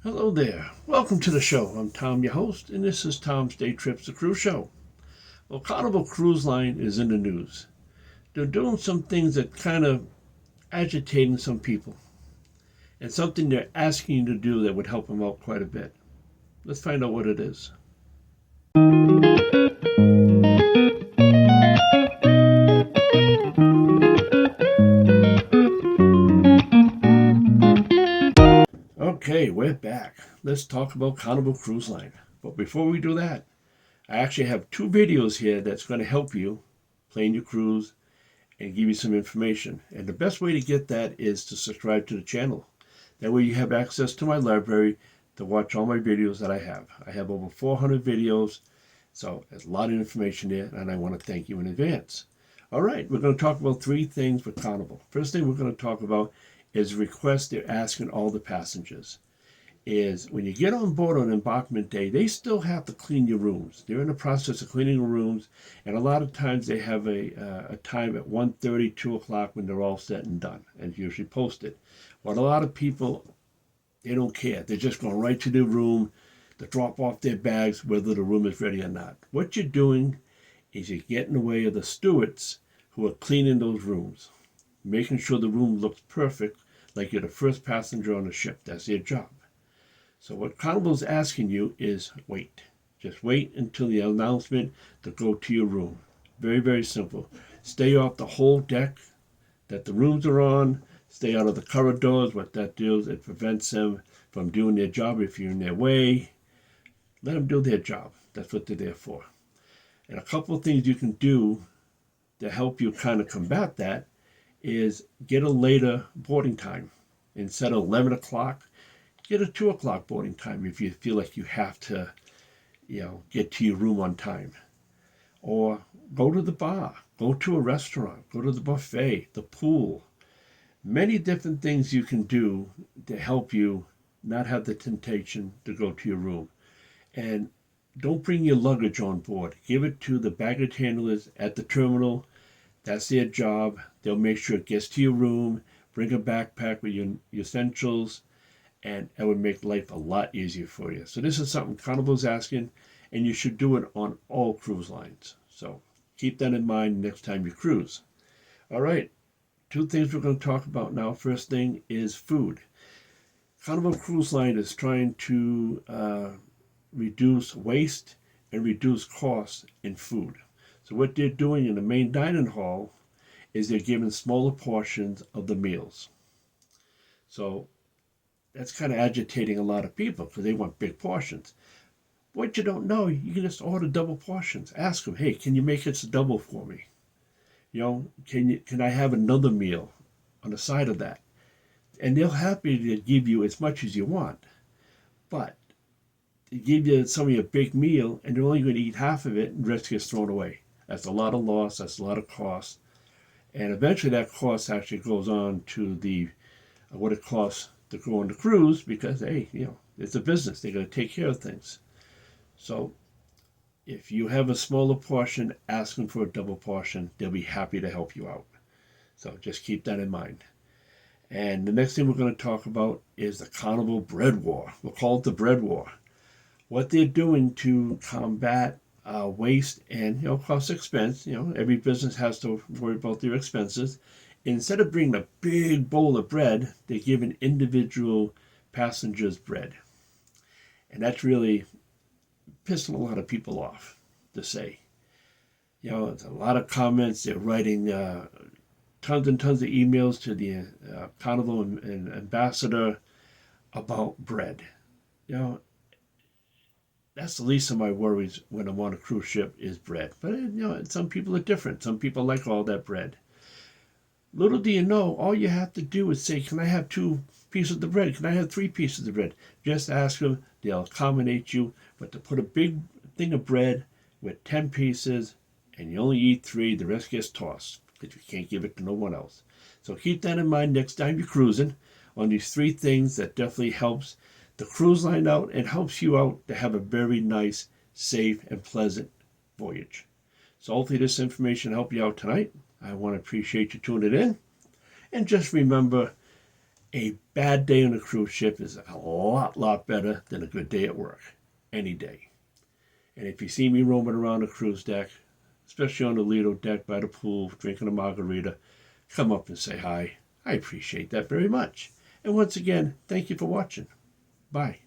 Hello there. Welcome to the show. I'm Tom, your host, and this is Tom's Day Trips the Cruise Show. Well, Carnival Cruise Line is in the news. They're doing some things that kind of agitating some people, and something they're asking you to do that would help them out quite a bit. Let's find out what it is. Okay, we're back. Let's talk about Carnival Cruise Line. But before we do that, I actually have two videos here that's going to help you plan your cruise and give you some information. And the best way to get that is to subscribe to the channel. That way you have access to my library to watch all my videos that I have. I have over 400 videos, so there's a lot of information there, and I want to thank you in advance. All right, we're going to talk about three things with Carnival. First thing we're going to talk about is requests they're asking all the passengers. Is when you get on board on embarkment day, they still have to clean your rooms. They're in the process of cleaning the rooms, and a lot of times they have a time at 1:30, 2 o'clock when they're all set and done, and usually posted. But a lot of people, they don't care. They're just going right to their room to drop off their bags, whether the room is ready or not. What you're doing is you get in the way of the stewards who are cleaning those rooms, making sure the room looks perfect, like you're the first passenger on the ship. That's their job. So what Carnival's asking you is wait. Just wait until the announcement to go to your room. Very, very simple. Stay off the whole deck that the rooms are on. Stay out of the corridors. What that does, it prevents them from doing their job if you're in their way. Let them do their job. That's what they're there for. And a couple of things you can do to help you kind of combat that is get a later boarding time. Instead of 11 o'clock, get a 2 o'clock boarding time if you feel like you have to, get to your room on time. Or go to the bar, go to a restaurant, go to the buffet, the pool. Many different things you can do to help you not have the temptation to go to your room. And don't bring your luggage on board. Give it to the baggage handlers at the terminal. That's their job. They'll make sure it gets to your room. Bring a backpack with your essentials, and it would make life a lot easier for you. So this is something Carnival's asking, and you should do it on all cruise lines. So keep that in mind next time you cruise. All right, two things we're going to talk about now. First thing is food. Carnival Cruise Line is trying to reduce waste and reduce costs in food. So what they're doing in the main dining hall is they're giving smaller portions of the meals. So that's kind of agitating a lot of people because they want big portions. What you don't know, you can just order double portions. Ask them, hey, can you make it a double for me? Can I have another meal on the side of that? And they'll happy to give you as much as you want. But they give you some of your big meal and they're only going to eat half of it and the rest gets thrown away. That's a lot of loss, that's a lot of cost. And eventually that cost actually goes on to the what it costs to go on the cruise because, hey, it's a business. They're going to take care of things. So if you have a smaller portion, ask them for a double portion. They'll be happy to help you out. So just keep that in mind. And the next thing we're going to talk about is the Carnival Bread War. We'll call it the Bread War. What they're doing to combat waste and cost expense. Every business has to worry about their expenses. Instead of bringing a big bowl of bread, they give an individual passengers bread. And that's really pissing a lot of people off, to say. It's a lot of comments. They're writing tons and tons of emails to the Carnival and ambassador about bread. That's the least of my worries when I'm on a cruise ship is bread. But, some people are different. Some people like all that bread. Little do you know, all you have to do is say, can I have 2 pieces of bread? Can I have 3 pieces of bread? Just ask them. They'll accommodate you. But to put a big thing of bread with 10 pieces and you only eat 3, the rest gets tossed because you can't give it to no one else. So keep that in mind next time you're cruising on these 3 things that definitely helps the cruise line out and helps you out to have a very nice, safe, and pleasant voyage. So hopefully this information helped you out tonight. I want to appreciate you tuning in. And just remember, A bad day on a cruise ship is a lot better than a good day at work, any day. And if you see me roaming around the cruise deck, especially on the Lido deck by the pool, drinking a margarita, come up and say hi. I appreciate that very much. And once again, thank you for watching. Bye.